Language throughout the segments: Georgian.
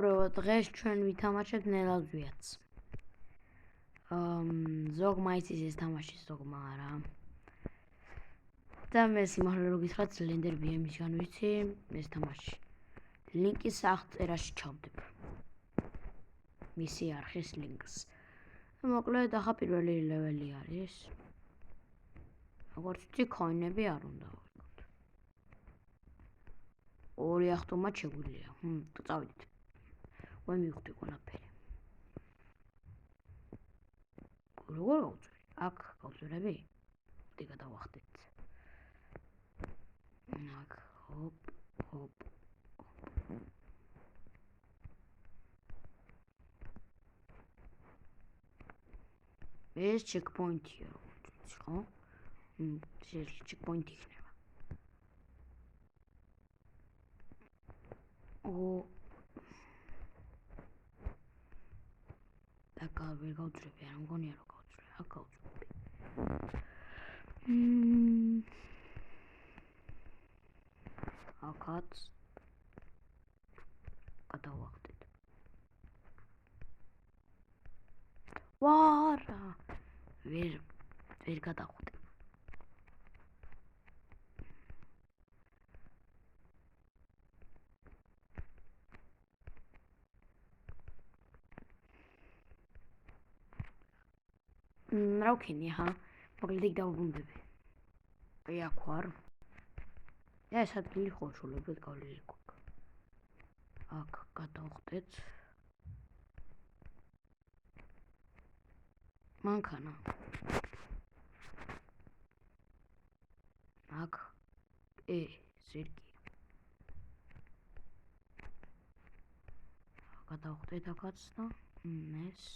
მეგობრებო, დღეს ჩვენ ვითამაშებთ ნელაზვიათს. ზოგმა იცის ეს თამაში, ზოგმა არა. და მე სიმართლე რომ გითხრათ, Slender BM-ისგან ვიცი ეს თამაში. ლინკის აღწერაში ჩავდებ. მისი არხის ლინკს. მოკლედ, ახლა პირველი ლეველი არის. როგორც ვთქვი, coin-ები არ უნდა ვიყოთ. ორი ახტომად შეგვიძლია. წავიდეთ. ვай მივხვდი ყველაფერი. როგორ გავწვევი? აქ გავწვევები? მოდი გადავახდეთ. აქ ჰოპ. ეს checkpoint-ია, როგორც ხო? ეს checkpoint იქნება. ვერ გავწვევი, არ მგონია რომ გავწვევი. აქ გავწვევი. აქაც გადავახდეთ. ვარა! ვერ გადავხდე. რა ვქენი ახლა? მოკლედ იქ დავუბრუნდები. აი აქ ვარ. ეს ადგილი ხო სრულიად გავლილი გვაქვს. აქ გადავხდეთ. მანქანა. აქ ზირგი. გადავხდეთ აქაც და ეს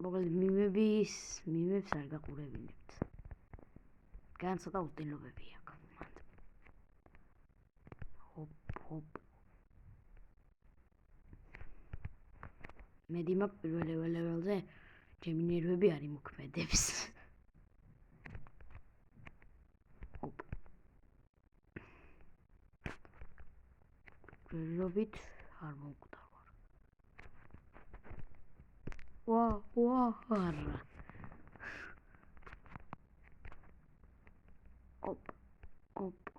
მოკლედ მიმებს არ გაყურებინებთ. განცდა უზრუნველობები აქვს. ჰოპ. მე დიმა პირველ ლეველზე ჩემი ნერვები არ იმოქმედებს. ჰოპ. პრობით არ მოვკვდარ. ვარა. ჰოპ.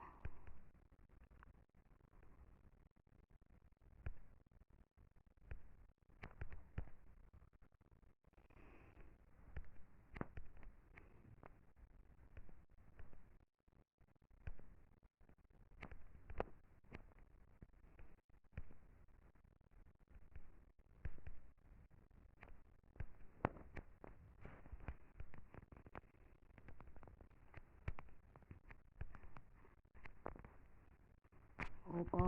ოპა.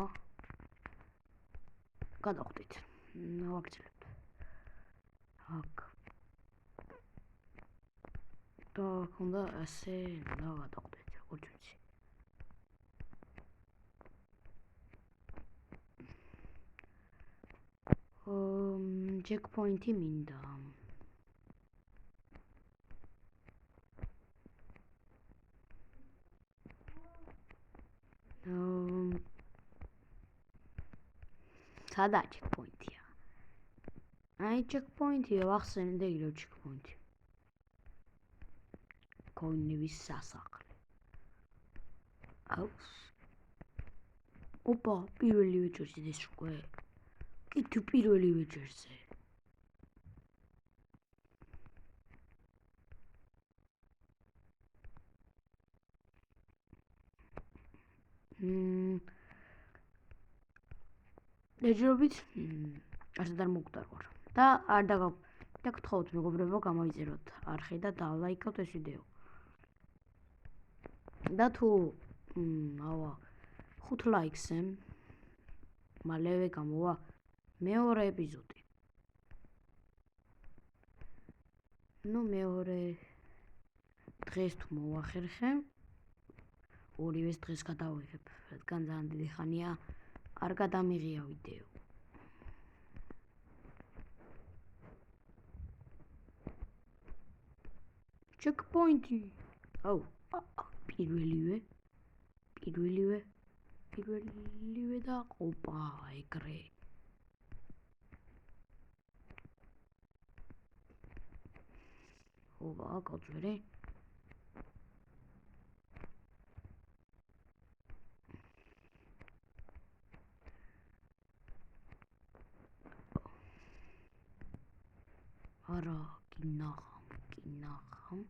გადავხდით. ვაგრძელებთ. აქ. და უნდა ასე გადავხდეთ, როგორც ვიცი. checkpoint-ი მინდა. სადა checkpoint-ია? აი checkpoint-ია, ვახსენე და იგივე checkpoint-ი. coin-ების სასახლე. აქვს. ოპა, პირველი ვეჭერზე ეს უკვე. კი თუ პირველი ვეჭერზე. ეჯობით ასეთ არ მოგკვდარ ვარ. და არ დაგთხოვთ მეგობრებო, გამოიწეროთ არხი და დალაიქოთ ეს ვიდეო. და თუ 5 ლაიქზე მალევე გამოვა მეორე ეპიზოდი. მეორე დღეს თუ მოვახერხე, ორივეს დღეს გადავიღებ, რადგან ძალიან დიდი ხანია არ გადამიღია ვიდეო. checkpoint-ი. აუ, პირველივე. პირველივე და ოპა ეგრე ოპა გავწვერე არა კინახამ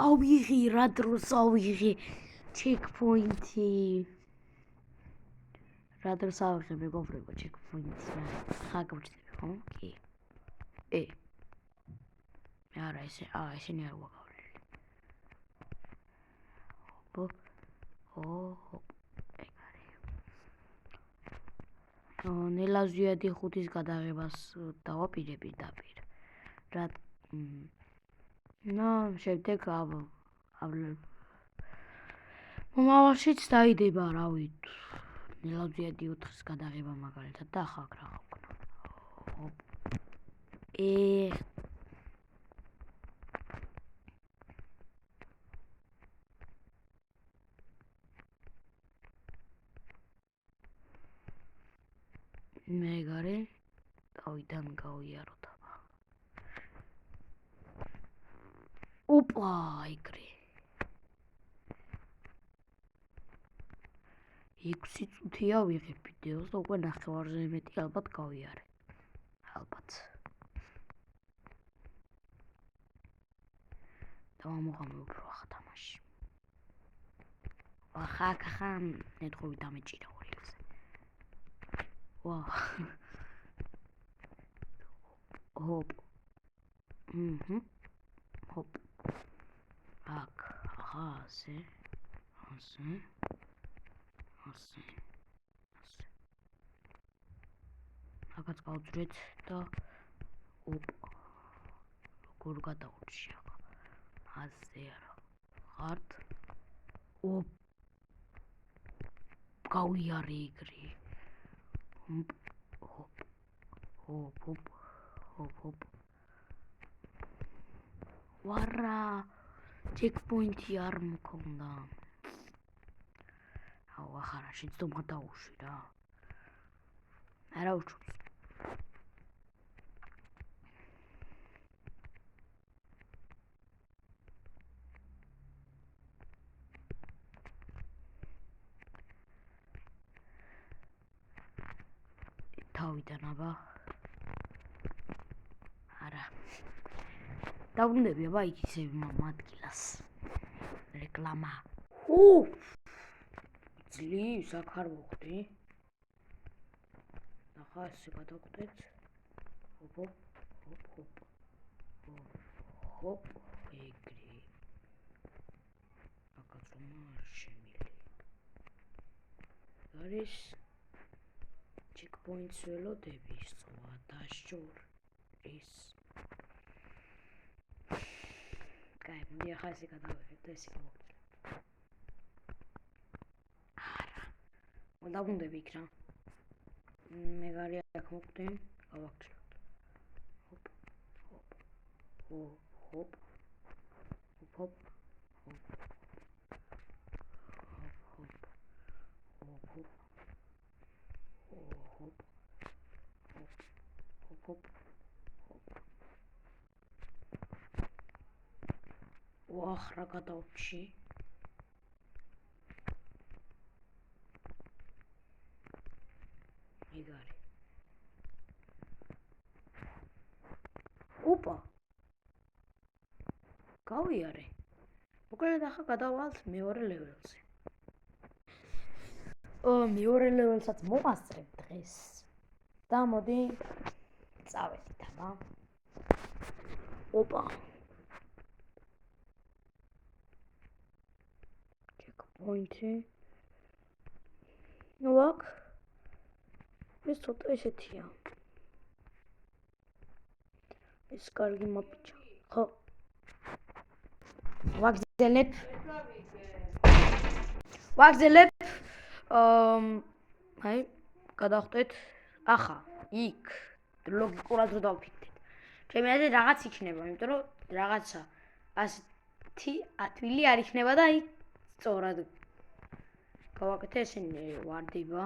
ავიღი რა დროს ავიღი ჩეკპოინტი რა დროს ავიღე მეგობრებო ჩეკპოინტს ხა გავჩნდება ხო კი მე არა ესენი არ ვაგავლილი ნელაზვიადი ხუთის გადაღებას დავაპირები რა შემდეგ მომავალშიც დაიდება რავი ნელაზვიადი 4-ის გადაღება მაგალითად და ახლა რა გავქნა მეგარე დავიდან გავიაროთ აბა ოპა ეგრე 6 წუთია ვიღებ ვიდეოს და უკვე ნახევარზე მეტი ალბათ გავიარე ალბათ დავამოღამე უფრო ახლა თამაში ახლა ნეთხოვი დამეჭირა ოლიგზე ჰოპ ჰოპ აქ ასე აკაც გავწვეთ და როგორ გადავრჩი ახლა ასე არა ხართ გავიარე ეგრე ჰოპ ვარა ჩეკპოინტი არ მქონდა ახლა შეცდომა დაუშვი რა არა უჩვენს თავიდან აბა არა დავრუნდები აბა იქ ისე მათგილას რეკლამა ძლივს აქ არ მოხდი ახლა ესე გადავხდეთ ჰოპ ეგრე აკაც რომ არ შემილი არის ჩეკპოინტს ველოდები სხვა დაშორ კაი მოდი ახლა ესე გადავიღებ და ესე გავხდეთ დავუნდები იქ რა მეგარი აქ მოხდი გავაგრძელოთ ჰოპ ვახ რა გადავჭი მეგარი ოპა გავიარე მოკლედ ახლა გადავალთ მეორე ლეველზე მეორე ლეველსაც მოვასწრებ დღეს და მოდი წავედით აბა ოპა ჩეკპოინტი ვაკ ეს ცოტა ესეთია ეს კარგი მაპიჩა ხო ვაგზელებ აი გადავხდეთ ახლა იქ ლოგიკურად რო დავფიქრდეთ ჩემი აზრით რაღაც იქნება იმიტომ რომ რაღაცა ასე 10 არ იქნება და აი სწორად გავაკეთე ესენი ვარდება.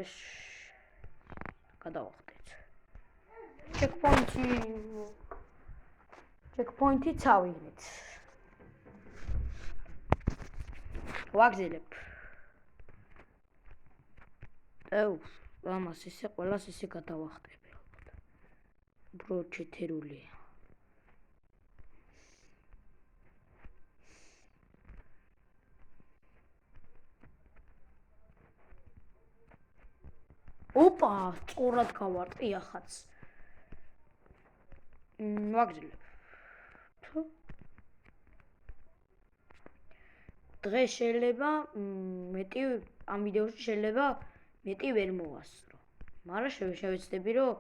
ეს გადავახდეთ. ჩეკპოინტი წავიღეთ. ვაგზელებ. ამას ისე ყველას ისე გადავახტები ალბათ. უბრალოდ ჩეთერულია. ოპა, სწორად გავარტყი ახაც. ვაგზელებ. დღეს შეიძლება მეტი ამ ვიდეოში შეიძლება მეტი ვერ მოვასწრო. მაგრამ შევეცდები რომ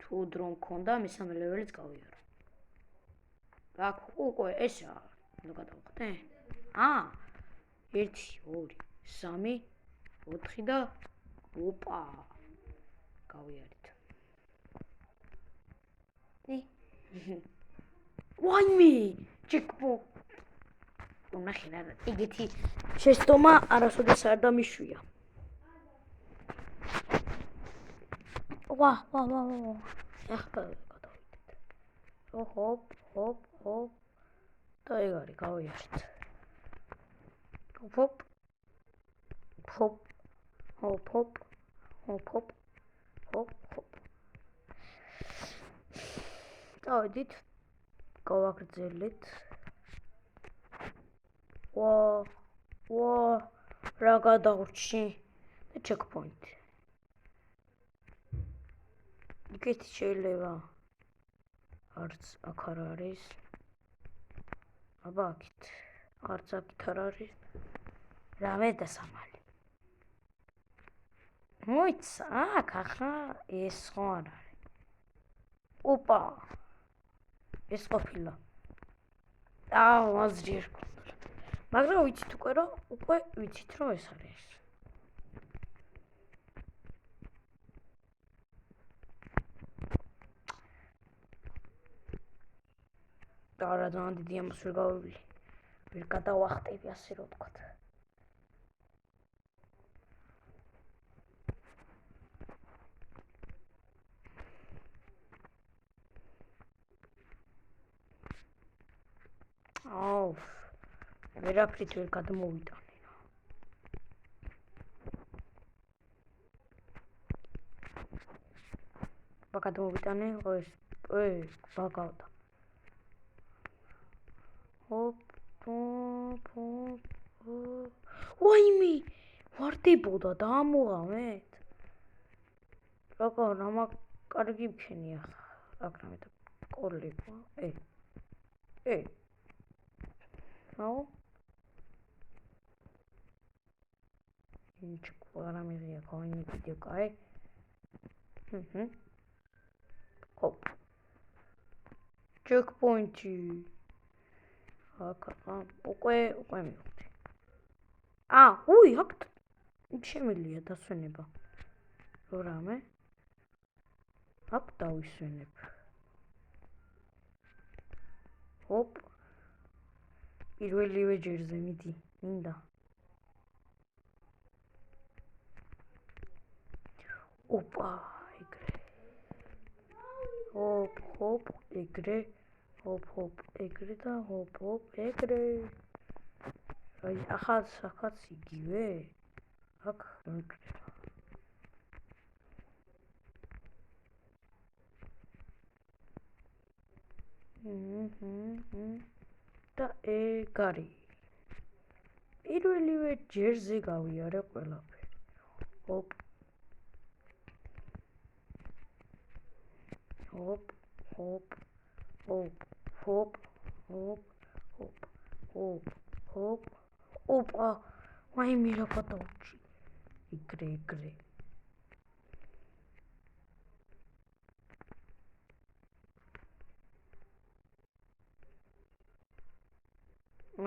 თუ დრო მქონდა მესამე ლეველიც გავიარო. აქ უკვე ესა უნდა გადავხდე. 1 2 3 4 და ოპა გავიარეთ. ვაიმე ჩეკპოინტი ნახე რა ეგეთი შეცდომა არასოდეს არ დამიშვია. ვა ახლა გადავიდეთ. ჰოპ და ეგ არის გავიარეთ. ჰოპ დავიდით გავაგრძელეთ. ვა რა გადავრჩი და ჩეკპოინტი. იქეთ შეიძლება არც აქ არ არის. აბა აქეთ არც აქეთ არ არის. რამე დასამალი. მოიცა აქ ახლა ეს ხო არ არის. ოპა ეს ყოფილა. აზრი არ გქონდა. მაგრამ ვიცით უკვე ვიცით რომ ეს არის. არა ძალიან დიდი ამას ვერ გავივლი. ვერ გადავახტები ასე რომ ვთქვათ. ვერაფრით ვერ გადმოვიტანე. გადმოვიტანე ეს ბაგავდა. ვაიმე ვარდებოდა და ამოღამეთ. რამა კარგი მქენი ახლა. აქ რამე და კოლება. Ничего, я кого-нибудь видеокай. Хоп. Чекпоинти. უკვე მივხვდი. აქ შემიძლია დასვენება. რო რამე? აქ დავისვენებ. ჰოპ. პირველივე ჯერზე მიდი, მინდა. ოპა, ეგრე. ჰოპ, ეგრე. ჰოპ, ეგრე და ჰოპ, ეგრე. აი, ახაც იგივე. აქ და ეგ არის. პირველივე ჯერზე გავიარე ყველაფერი. ჰოპ. ოპა, ვაიმე რა გადავჭი. ეგრე.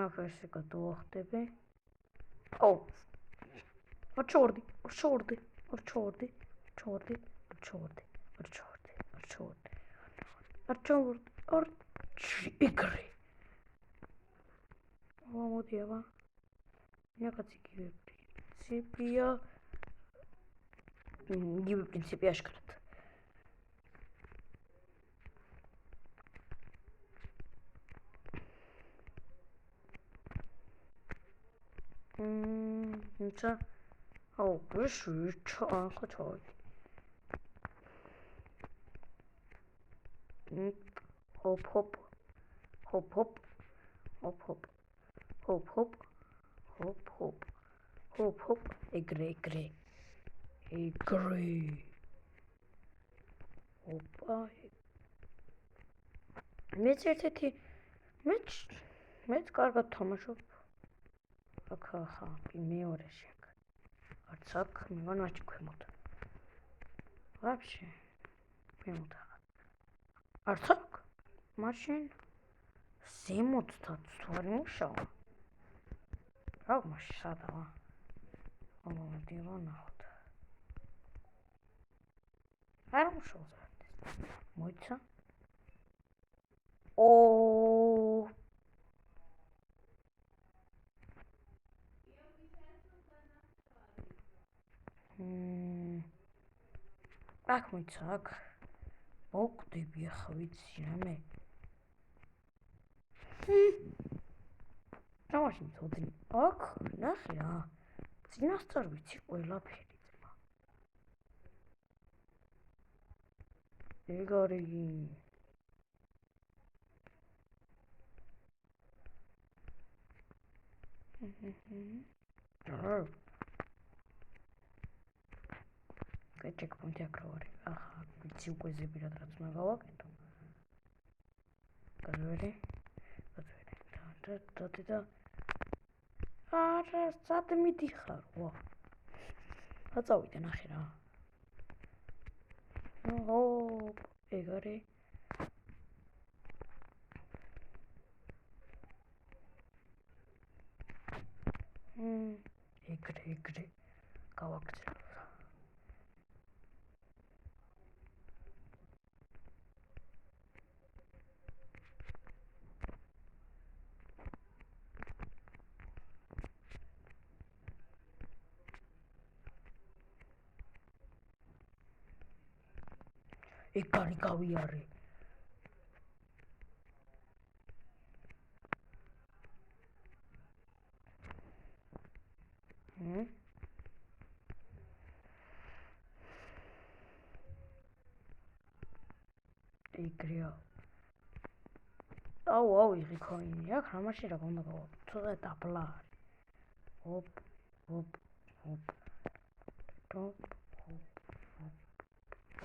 ახლა გადავახტები. ჩორდი. არჩი ეგრე. მოდი აბა. რაღაც იგივე პრინციპია. იგივე პრინციპი აშკარად. 진짜 그럴 수 있죠. 그쵸. 홉홉 홉홉 홉홉 홉홉 홉홉 홉홉 에그레 오빠 მეც ერთ-ერთი მეც კარგად თამაშობ აქ ხა მეორეში აქ არც აქ მივანაჭი ქვემოთ вообще ქვემოთ არც აქ მაშინ ზემოთაც თუ არ იმუშავა რა მაშინ სადაა მოდი ვნახოთ არ მუშაობს მოიცა აქ მოიცა აქ მოვკვდები ახლა ვიცი რამე მაშინ წოდი აქ ნახე რა წინასწარ ვიცი ყველაფერი ძმა ეგ არის checkpoint across. Aha, ci puoi eseguire la trasmagava che tu. Vedere. State-mi di caro. Facciamo nахер. Egare. Egre. Kawakse. Ekari kaviare. Egrea. Au, იღი ქოინი აქ რამაში რა გონდა გავა. ცოტა დაბლა. Hop.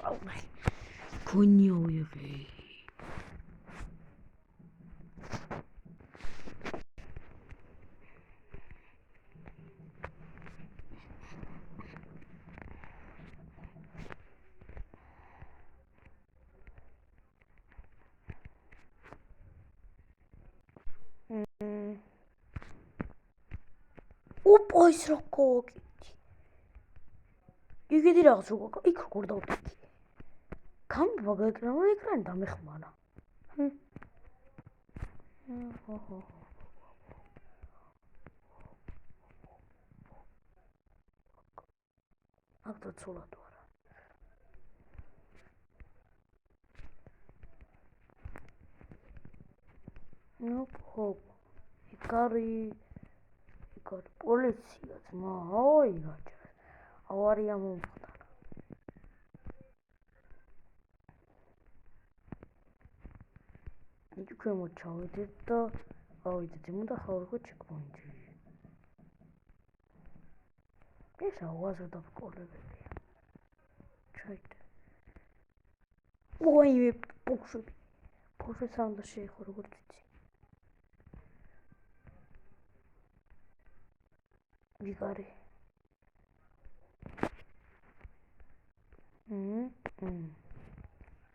Au. Ქონიო იღი. Опа, ის რა გოგიჩი. იგივე რაღაც როგორ იქ როგორ დავდიგი. გამბა ეკრანი დამეხმარა. აქ დაცულად ვარა. Hop. Ikari პოლიცია ძმა, ой, გაჭირს. ავარია მომხდარა. იქ ქვემოთ ჩავედით და ავიდეთ იმო და ხალხო ჩეკპოინტი. ეს აუაზრო დაბკოლებებია. ჩაიდე. ой, პოქშვი. პოქშვი სანდა შეიხო როგორც იცი. Vigare.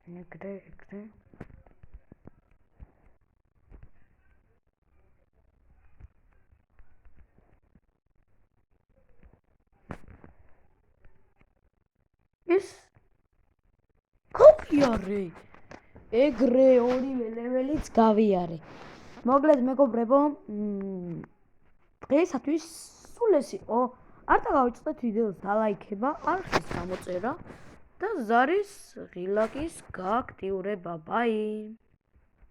Egre. Is. Copiare. ეგრე ორივე ლეველიც გავიარე. მოგლედ მეგობრებო, დღეისათვის სულ ეს იყო. არ დაგავიწყდეთ ვიდეოს დალაიქება, არხის გამოწერა და ზარის ღილაკის გააქტიურება. ბაი.